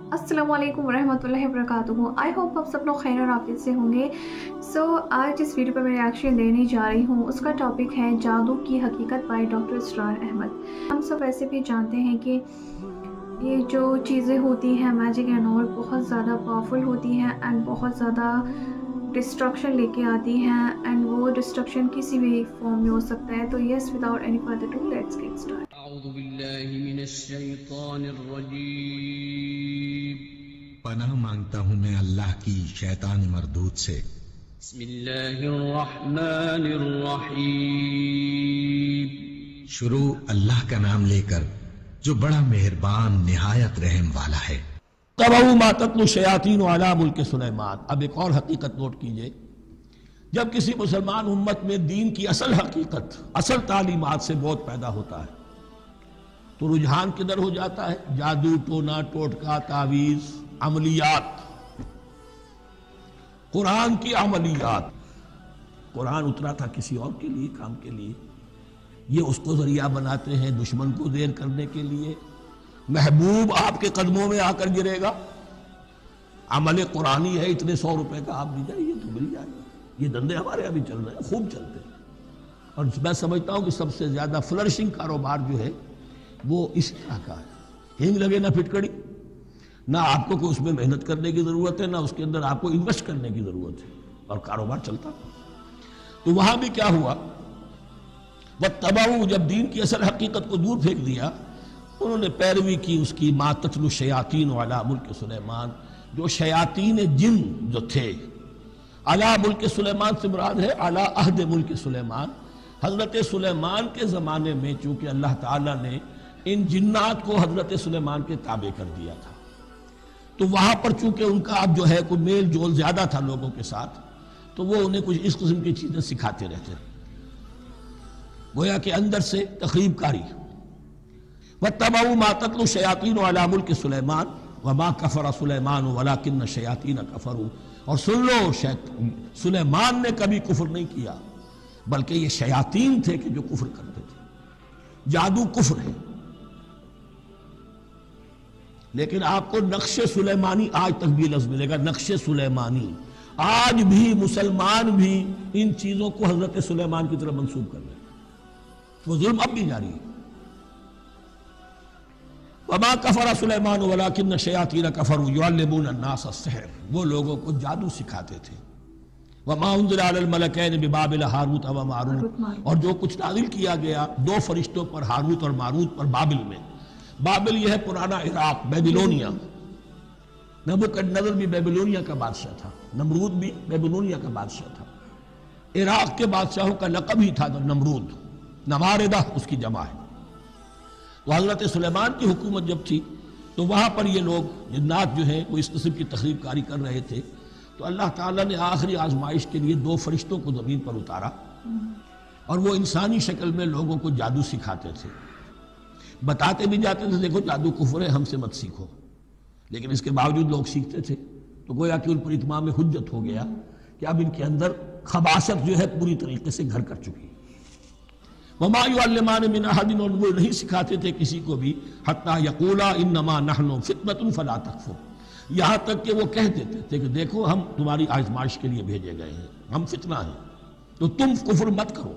अस्सलाम वालेकुम रहमतुल्लाहि वबरकातुहू। आई होप आप सब लोग खैर और आफियत से होंगे। आज इस वीडियो पर मैं रिएक्शन देने जा रही हूँ। उसका टॉपिक है जादू की हकीकत बाय डॉक्टर इसरार अहमद। हम सब वैसे भी जानते हैं कि ये जो चीज़ें होती हैं मैजिक एंड ऑल बहुत ज़्यादा पावरफुल होती हैं एंड बहुत ज़्यादा डिस्ट्रक्शन लेके आती हैं एंड वो डिस्ट्रक्शन किसी भी फॉर्म में हो सकता है। तो yes, without any further do let's get start. अऊज़ु बिल्लाहि मिनश शैतानिर रजीम। पनाह मांगता हूँ मैं अल्लाह की शैतान मरदूद से। बिस्मिल्लाहिर रहमानिर रहीम। शुरू अल्लाह का नाम लेकर जो बड़ा मेहरबान निहायत रहम वाला है। तबऊ मा तत्लु शयातीन अला मुल्क सुलेमान। अब एक और हकीकत नोट कीजिए, जब किसी मुसलमान उम्मत में दीन की असल हकीकत, असल तालीमात से बहुत पैदा होता है तो रुझान किधर हो जाता है? जादू, टोना, टोटका, तावीज, अमलियात, कुरान की अमलियात। कुरान उतरा था किसी और के लिए, काम के लिए, ये उसको जरिया बनाते हैं दुश्मन को देर करने के लिए। महबूब आपके कदमों में आकर गिरेगा, अमल कुरानी है, इतने 100 रुपए का आप दीजिए तो मिल जाएगा। ये धंधे हमारे अभी चल रहे हैं, खूब चलते हैं। और मैं समझता हूं कि सबसे ज्यादा फ्लरिशिंग कारोबार जो है वो इस तरह का है। हिंग लगे ना फिटकड़ी, ना आपको कोई उसमें मेहनत करने की जरूरत है, ना उसके अंदर आपको इन्वेस्ट करने की जरूरत है, और कारोबार चलता। तो वहां भी क्या हुआ, वह तबाऊ, जब दीन की असल हकीकत को दूर फेंक दिया, उन्होंने पैरवी की उसकी मा तत्लु शयातीन अला मुल्क सुलेमान। जो शयातीन जिन जो थे, अला मुल्क सुलेमान से मुराद है अला अहद मुल्क सुलेमान। हजरत सुलेमान के ज़माने में चूंकि अल्लाह ताला ने इन जिन्नात को हजरत सुलेमान के ताबे कर दिया था, तो वहां पर चूंकि उनका अब जो है कोई मेल जोल ज्यादा था लोगों के साथ, तो वो उन्हें कुछ इस किस्म की चीजें सिखाते रहते थे, गोया कि अंदर से तक़रीबकारी। वत्तबऊ मा तत्लु शयातीन अला मुल्क सुलेमान वमा कफर सुलेमान वलाकिन्न शयातीन कफरू। और सुन लो, सुलेमान ने कभी कुफ्र नहीं किया, बल्कि ये शयातीन थे कि जो कुफ्र करते थे। जादू कुफ्र है, लेकिन आपको नक्शे सुलेमानी आज तक भी लफ्ज़ मिलेगा, नक्शे सुलेमानी। आज भी मुसलमान भी इन चीजों को हजरत सुलेमान की तरफ मंसूब कर रहे हैं, वो जुल्म अब भी जारी है। वमा कफरा सुलेमान वलाकिन्न शयातीन कफरू युअल्लिमून अन्नास अस्सिहर। वो लोगों को जादू सिखाते थे। वमा उन्ज़िला अलल मलकैन बिबाबिल हारूत व मारूत। और जो कुछ नाज़िल किया गया 2 फरिश्तों पर, हारूत और मारूत पर, बाबिल में। बाबिल यह है पुराना इराक, बेबीलोनिया। नबूकदनेस्सर भी बेबीलोनिया का बादशाह था, नमरूद भी बेबीलोनिया का बादशाह था। इराक के बादशाहों का लक़ब ही था नमरूद, नमारिदा उसकी जमा है। तो हजरत सुलेमान की हुकूमत जब थी तो वहां पर ये लोग जिन्नात जो है वो इस किस्म की तखरीबकारी कर रहे थे। तो अल्लाह ताला ने आखिरी आजमाइश के लिए 2 फरिश्तों को जमीन पर उतारा और वो इंसानी शक्ल में लोगों को जादू सिखाते थे। बताते भी जाते थे देखो जादू कुफ्र है, हमसे मत सीखो, लेकिन इसके बावजूद लोग सीखते थे। तो गोया कि उन पर इत्माम हुज्जत हो गया कि अब इनके अंदर खबासत जो है पूरी तरीके से घर कर चुकी है। वमा युअल्लिमान मिन अहदिन, और वो नहीं सिखाते थे किसी को भी, हत्ता यक़ूला इन्नमा नहनु फितनतुन फला तकफुर। यहाँ तक कि वो कह देते थे कि देखो हम तुम्हारी आजमाइश के लिए भेजे गए हैं, हम फितना हैं, तो तुम कुफ्र मत करो।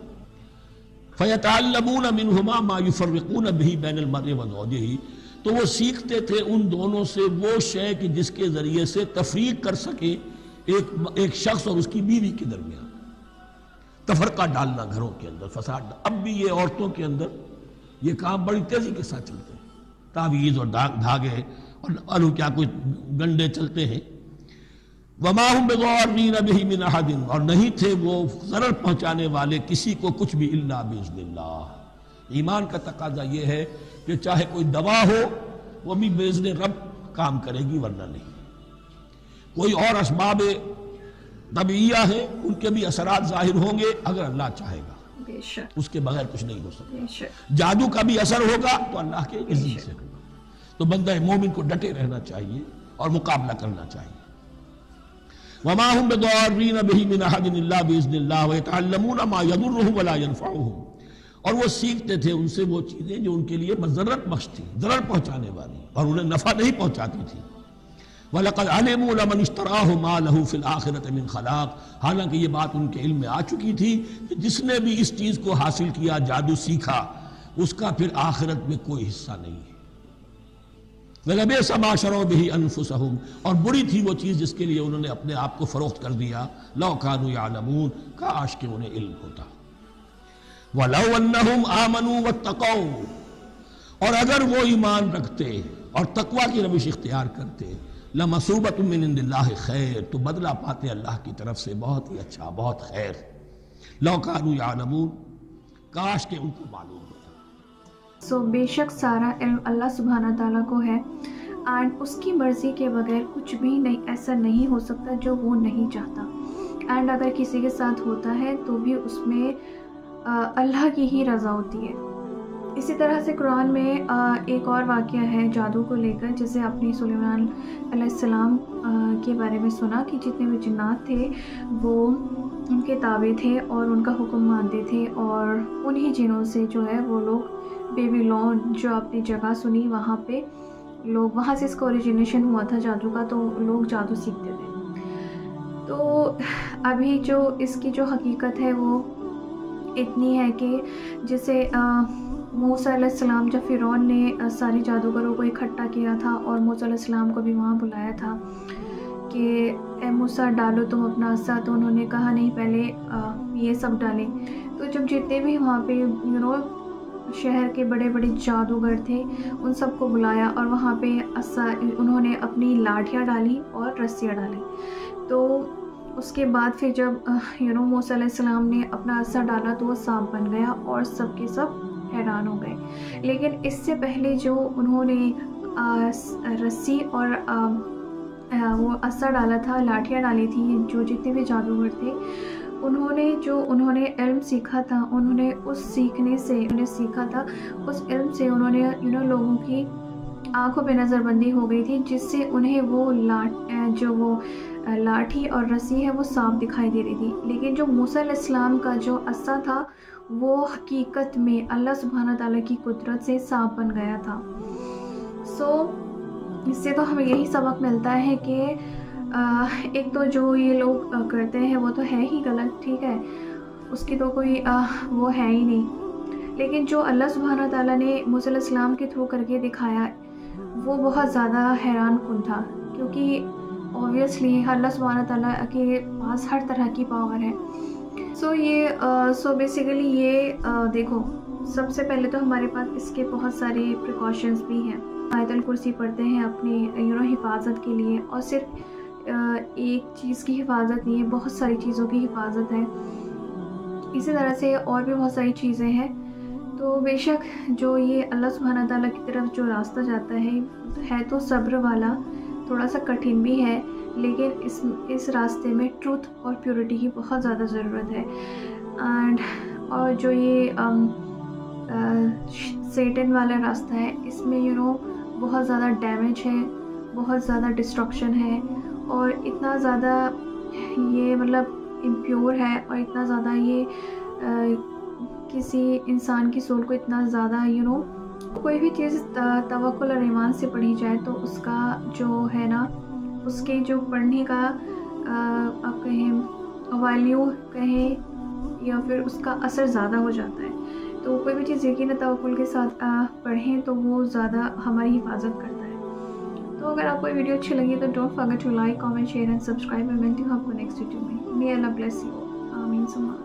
फयतअल्लमून मिनहुमा मा युफर्रिकून बिही बैनल मर्इ व ज़ौजिही। तो वो सीखते थे उन दोनों से वो शय कि जिसके जरिए से तफरीक कर सके एक शख्स और उसकी बीवी के दरमियान, तफरका डालना घरों के अंदर, फसाद। अब भी ये औरतों के अंदर ये काम बड़ी तेजी के साथ चलते हैं, तावीज़ और धागे और क्या कुछ गंडे चलते हैं। वमा हुम बिज़ारिन बिही मिन अहदिन, और नहीं थे वो ज़रर पहुंचाने वाले किसी को कुछ भी, इल्ला बिइज़्निल्लाह। ईमान का तकाजा ये है कि चाहे कोई दवा हो वो भी बेइज़्ने रब काम करेगी, वरना नहीं। कोई और असबाब तबीया है, उनके भी असरात जाहिर होंगे अगर अल्लाह चाहेगा, उसके बगैर कुछ नहीं हो सकता। जादू का भी असर होगा तो अल्लाह के इज़्न से होगा। तो बंदा मोमिन को डटे रहना चाहिए और मुकाबला करना चाहिए। वमा हुम बिज़ारिन बिही मिन अहदिन इल्ला बिइज़्निल्लाह व यतअल्लमून मा यदुर्रुहुम व ला यनफ़उहुम। और वो सीखते थे उनसे वो चीजें जो उनके लिए मज़रत बख्श थी, ज़रर पहुंचाने वाली, और उन्हें नफा नहीं पहुंचाती थी। وَلَقَدْ عَلِمُوا لَمَنِ اشْتَرَاهُ مَا لَهُ فِي الْآخِرَةِ مِنْ خَلَاقٍ، حالانکہ یہ بات ان کے علم میں آ چکی تھی کہ جس نے بھی اس چیز کو حاصل کیا، جادو سیکھا، اس کا پھر آخرت میں کوئی حصہ نہیں ہے۔ وَلَبِئْسَ مَا شَرَوْا بِهِ أَنفُسَهُمْ، اور بری تھی وہ چیز جس کے لیے انہوں نے اپنے آپ کو فروخت کر دیا۔ لَوْ كَانُوا يَعْلَمُونَ، کاش کہ انہیں علم ہوتا۔ وَلَوْ أَنَّهُمْ آمَنُوا وَاتَّقَوْا، اور اگر وہ ایمان رکھتے اور تقوی کی روش اختیار کرتے، لَمَثُوبَةٌ مِّنْ عِندِ اللَّهِ خَيْرٌ، تو بدلہ پاتے اللہ کی طرف سے بہت ہی اچھا، بہت خیر۔ لَوْ كَانُوا يَعْلَمُونَ، کاش کہ ان کو معلوم ہوتا۔ بے شک سارا علم اللہ سبحانہ تعالیٰ کو ہے، اینڈ اس کی مرضی کے بغیر کچھ بھی نہیں ایسا نہیں ہو سکتا جو وہ نہیں چاہتا، اینڈ اگر کسی کے ساتھ ہوتا ہے تو بھی اس میں اللہ کی ہی رضا ہوتی ہے۔ اسی طرح سے قرآن میں ایک اور واقعہ ہے جادو کو لے کر، جسے اپنی سلیمان علیہ السلام کے بارے میں سنا کہ جتنے بھی جنات تھے وہ ان کے تابع تھے اور ان کا حکم مانتے تھے، اور انہی جنوں سے جو ہے وہ لوگ بیبیلون جو اپنی جگہ سنی وہاں پہ لوگ، وہاں سے اس کا اوریجنیشن ہوا تھا جادو کا، تو لوگ جادو سیکھتے تھے۔ تو ابھی جو اس کی جو حقیقت ہے وہ اتنی ہے کہ جسے موسیٰ علیہ السلام، جب فرعون نے سارے جادوگروں کو اکٹھا کیا تھا اور موسیٰ علیہ السلام کو بھی وہاں بلایا تھا کہ اے موسیٰ ڈالو تم اپنا عصا، تو انہوں نے کہا نہیں پہلے یہ سب ڈالیں۔ تو جب جتنے بھی وہاں پہ شہر کے بڑے بڑے جادوگر تھے ان سب کو بلایا، اور وہاں پہ عصا انہوں نے اپنی لاٹھیاں ڈالی اور رسیاں ڈالی۔ تو اس کے بعد پھر جب موسیٰ علیہ السلام نے اپنا عصا ڈالا تو وہ سانپ بن گیا اور سب کے سب حیران ہو گئے۔ لیکن اس سے پہلے جو انہوں نے رسی اور وہ عصا ڈالا تھا، لاٹھیاں ڈالی تھی، جو جتنے بھی جادوگر تھے انہوں نے علم سیکھا تھا، انہوں نے اس سیکھنے سے سیکھا تھا، اس علم سے انہوں نے لوگوں کی آنکھوں پہ نظر بندی ہو گئی تھی، جس سے انہیں وہ لاٹھی اور رسی ہے وہ سانپ دکھائی دے رہی تھی۔ لیکن جو موسیٰ علیہ السلام کا جو عصا تھا وہ حقیقت میں اللہ سبحانہ تعالیٰ کی قدرت سے سانپ بن گیا تھا۔ اس سے تو ہمیں یہی سبق ملتا ہے کہ ایک تو جو یہ لوگ کرتے ہیں وہ تو ہے ہی غلط، ٹھیک ہے، اس کی تو کوئی وہ ہے ہی نہیں، لیکن جو اللہ سبحانہ تعالیٰ نے موسیٰ علیہ السلام کے تھرو کر کے دکھایا وہ بہت زیادہ حیران کن تھا، کیونکہ اوبویسلی اللہ سبحانہ تعالیٰ کے پاس ہر طرح کی پاور ہے۔ سو بیسیکلی یہ دیکھو، سب سے پہلے تو ہمارے پاس اس کے بہت سارے پریکاشنز بھی ہیں۔ آیت الکرسی پڑھتے ہیں اپنی حفاظت کے لیے، اور صرف ایک چیز کی حفاظت نہیں ہے، بہت ساری چیزوں کی حفاظت ہے۔ اسی طرح سے اور بھی بہت ساری چیزیں ہیں۔ تو بے شک جو یہ اللہ سبحانہ تعالیٰ کی طرف جو راستہ جاتا ہے تو صبر والا، تھوڑا سا کٹھن بھی ہے، لیکن اس راستے میں ٹروتھ اور پیورٹی کی بہت زیادہ ضرورت ہے۔ اور جو یہ سیٹن والا راستہ ہے، اس میں بہت زیادہ ڈیمیج ہے، بہت زیادہ ڈسٹرکشن ہے، اور اتنا زیادہ یہ مطلب امپیور ہے، اور اتنا زیادہ یہ کسی انسان کی سول کو اتنا زیادہ کوئی بھی چیز توکل اور ایمان سے پڑھی جائے تو اس کا جو ہے نا، اس کے جو پڑھنے کا آپ کہیں ویلیو کہیں یا پھر اس کا اثر زیادہ ہو جاتا ہے۔ تو کوئی بھی چیز یقین توکل کے ساتھ پڑھیں تو وہ زیادہ ہماری حفاظت کرتا ہے۔ تو اگر آپ کو ویڈیو اچھی لگی تو don't forget to like, comment, share and subscribe. میں ملتی ہوں آپ کو نیکسٹ ویڈیو میں۔ may Allah bless you all. آمین ثم آمین۔